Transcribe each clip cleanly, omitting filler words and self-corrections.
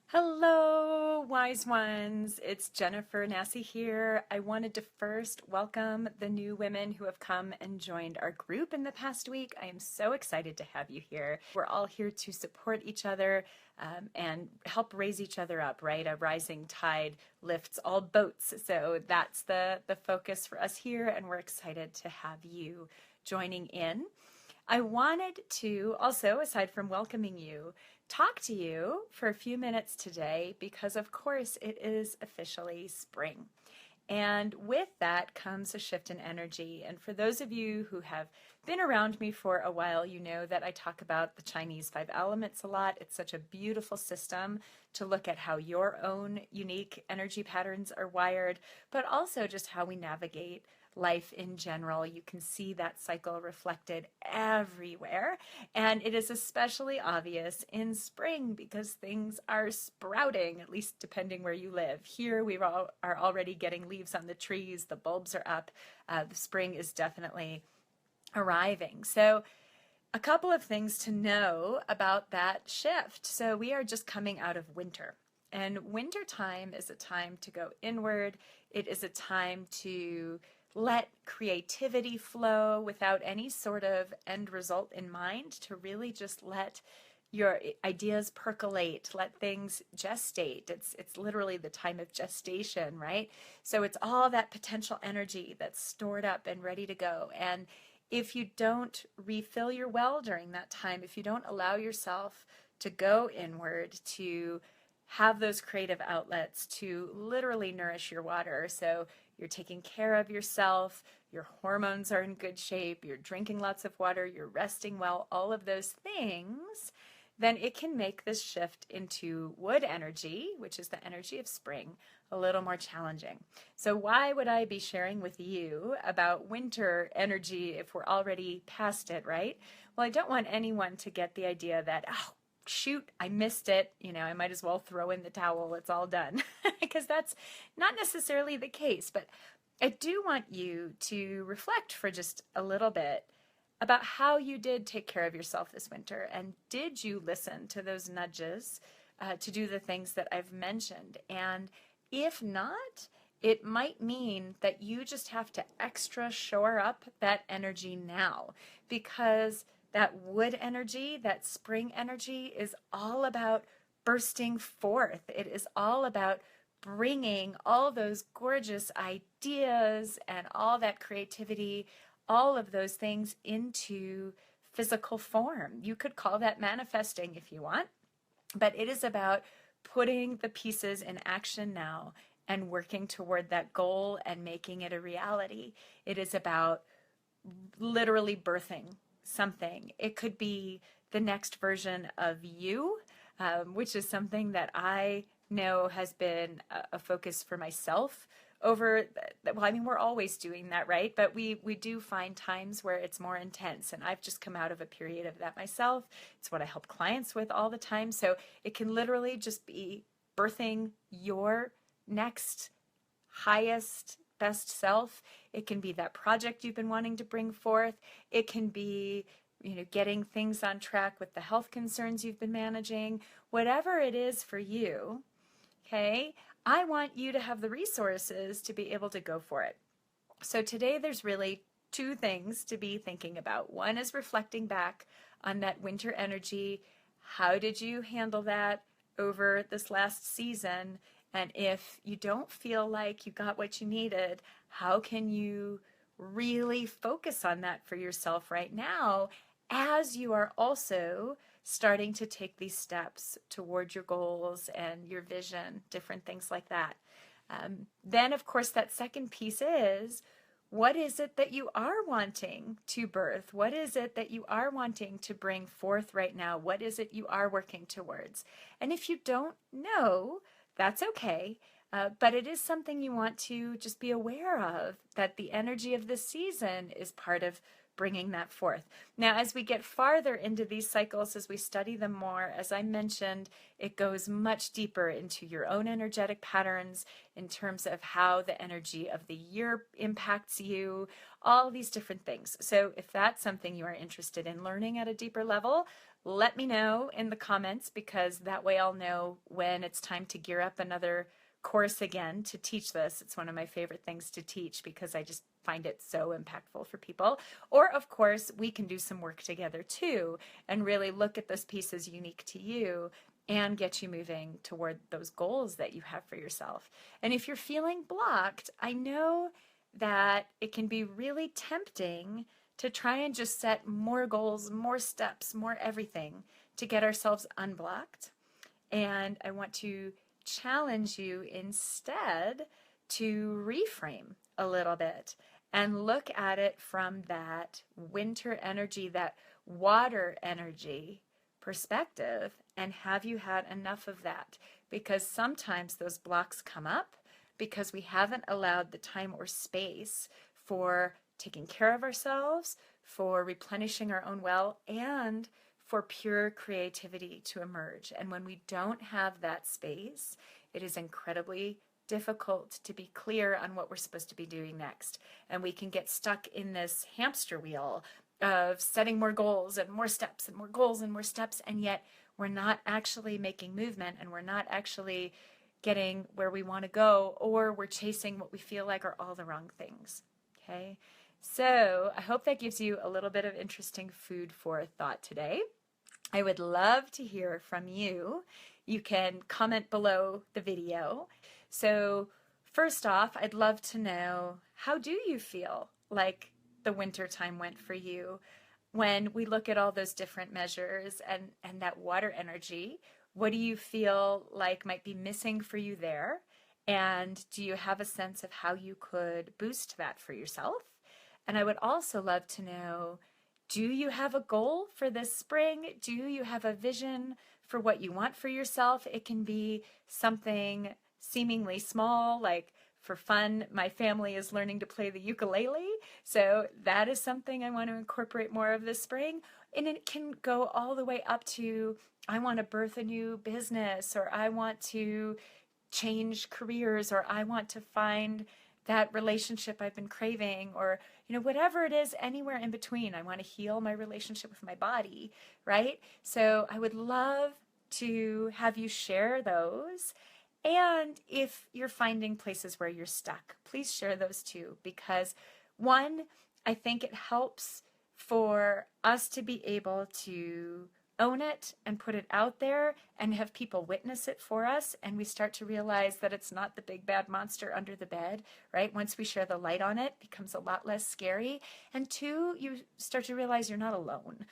Hello, wise ones. It's Jennifer Nassi here. I wanted to first welcome the new women who have come and joined our group in the past week. I am so excited to have you here. We're all here to support each other and help raise each other up, right? A rising tide lifts all boats. So that's the focus for us here, and we're excited to have you joining in. I wanted to also, aside from welcoming you, talk to you for a few minutes today because, of course, it is officially spring. And with that comes a shift in energy. And for those of you who have been around me for a while, you know that I talk about the Chinese five elements a lot. It's such a beautiful system to look at how your own unique energy patterns are wired, but also just how we navigate life in general. You can see that cycle reflected everywhere. And it is especially obvious in spring because things are sprouting, at least depending where you live. Here we are already getting leaves on the trees, the bulbs are up. The spring is definitely arriving. So a couple of things to know about that shift. So we are just coming out of winter. And winter time is a time to go inward. It is a time to let creativity flow without any sort of end result in mind, to really just let your ideas percolate, let things gestate. It's literally the time of gestation, right? So it's all that potential energy that's stored up and ready to go. And if you don't refill your well during that time, if you don't allow yourself to go inward, to have those creative outlets, to literally nourish your water, so you're taking care of yourself, your hormones are in good shape, you're drinking lots of water, you're resting well, all of those things, then it can make this shift into wood energy, which is the energy of spring, a little more challenging. So why would I be sharing with you about winter energy if we're already past it, right? Well, I don't want anyone to get the idea that, oh, shoot, I missed it. I might as well throw in the towel. It's all done. Because that's not necessarily the case. But I do want you to reflect for just a little bit about how you did take care of yourself this winter. And did you listen to those nudges to do the things that I've mentioned? And if not, it might mean that you just have to extra shore up that energy now, because that wood energy, that spring energy is all about bursting forth. It is all about bringing all those gorgeous ideas and all that creativity, all of those things into physical form. You could call that manifesting if you want, but it is about putting the pieces in action now and working toward that goal and making it a reality. It is about literally birthing something. It could be the next version of you, which is something that I know has been a focus for myself over, well, I mean, we're always doing that, right? But we do find times where it's more intense, and I've just come out of a period of that myself. It's what I help clients with all the time. So it can literally just be birthing your next highest best self. It can be that project you've been wanting to bring forth. It can be, getting things on track with the health concerns you've been managing. Whatever it is for you, okay, I want you to have the resources to be able to go for it. So today there's really two things to be thinking about. One is reflecting back on that winter energy. How did you handle that over this last season? And if you don't feel like you got what you needed, how can you really focus on that for yourself right now, as you are also starting to take these steps toward your goals and your vision, different things like that. Then, of course, that second piece is, what is it that you are wanting to birth? What is it that you are wanting to bring forth right now? What is it you are working towards? And if you don't know, that's okay. But it is something you want to just be aware of, that the energy of this season is part of bringing that forth. Now, as we get farther into these cycles, as we study them more, as I mentioned, it goes much deeper into your own energetic patterns in terms of how the energy of the year impacts you, all these different things. So if that's something you are interested in learning at a deeper level, let me know in the comments, because that way I'll know when it's time to gear up another course again to teach this. It's one of my favorite things to teach because I just find it so impactful for people. Or of course, we can do some work together too and really look at those pieces unique to you and get you moving toward those goals that you have for yourself. And if you're feeling blocked, I know that it can be really tempting to try and just set more goals, more steps, more everything to get ourselves unblocked. And I want to challenge you instead to reframe a little bit and look at it from that winter energy, that water energy perspective, and have you had enough of that? Because sometimes those blocks come up because we haven't allowed the time or space for taking care of ourselves, for replenishing our own well, and for pure creativity to emerge. And when we don't have that space, it is incredibly difficult to be clear on what we're supposed to be doing next. And we can get stuck in this hamster wheel of setting more goals and more steps and more goals and more steps, and yet we're not actually making movement, and we're not actually getting where we want to go, or we're chasing what we feel like are all the wrong things. Okay? So I hope that gives you a little bit of interesting food for thought today. I would love to hear from you. You can comment below the video. So first off, I'd love to know, how do you feel like the winter time went for you? When we look at all those different measures and that water energy, what do you feel like might be missing for you there? And do you have a sense of how you could boost that for yourself? And I would also love to know, do you have a goal for this spring? Do you have a vision for what you want for yourself? It can be something seemingly small, like for fun, my family is learning to play the ukulele. So that is something I want to incorporate more of this spring. And it can go all the way up to, I want to birth a new business, or I want to change careers, or I want to find that relationship I've been craving, or whatever it is, anywhere in between. I want to heal my relationship with my body, right? So I would love to have you share those. And if you're finding places where you're stuck, please share those too, because one, I think it helps for us to be able to own it and put it out there and have people witness it for us, and we start to realize that it's not the big bad monster under the bed, right? Once we share the light on it, it becomes a lot less scary. And two, you start to realize you're not alone.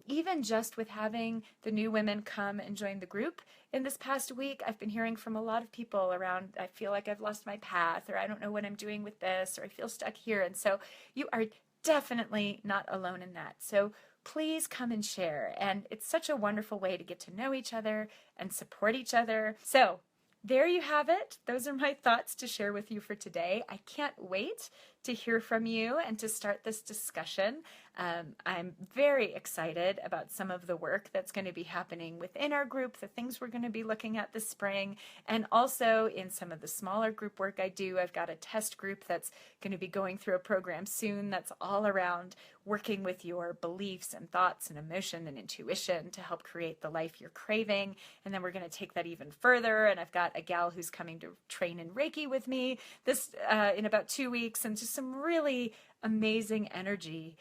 Even just with having the new women come and join the group in this past week, I've been hearing from a lot of people around, I feel like I've lost my path, or I don't know what I'm doing with this, or I feel stuck here. And so you are definitely not alone in that. So please come and share. And it's such a wonderful way to get to know each other and support each other. So there you have it. Those are my thoughts to share with you for today. I can't wait to hear from you and to start this discussion. I'm very excited about some of the work that's going to be happening within our group, the things we're going to be looking at this spring, and also in some of the smaller group work I do. I've got a test group that's going to be going through a program soon that's all around working with your beliefs and thoughts and emotion and intuition to help create the life you're craving. And then we're going to take that even further. And I've got a gal who's coming to train in Reiki with me this in about 2 weeks, and just some really amazing energy,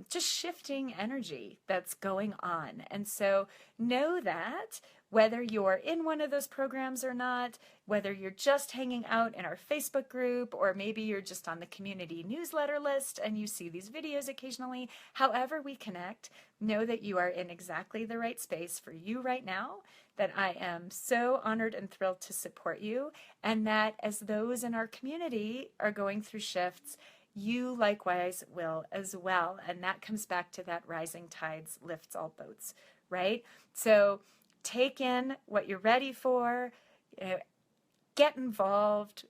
just shifting energy that's going on. And so know that whether you're in one of those programs or not, whether you're just hanging out in our Facebook group, or maybe you're just on the community newsletter list and you see these videos occasionally, however we connect, know that you are in exactly the right space for you right now, that I am so honored and thrilled to support you, and that as those in our community are going through shifts, you likewise will as well. And that comes back to that rising tides lifts all boats, right? So take in what you're ready for, get involved,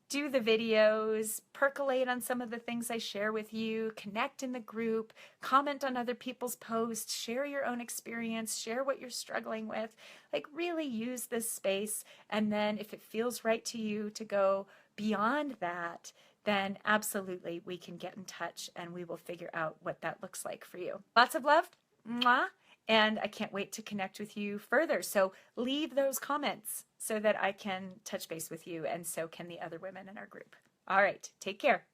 do the videos, percolate on some of the things I share with you, connect in the group, comment on other people's posts, share your own experience, share what you're struggling with. Like, really use this space. And then if it feels right to you to go beyond that, then absolutely we can get in touch and we will figure out what that looks like for you. Lots of love. Mwah. And I can't wait to connect with you further. So leave those comments so that I can touch base with you, and so can the other women in our group. All right, take care.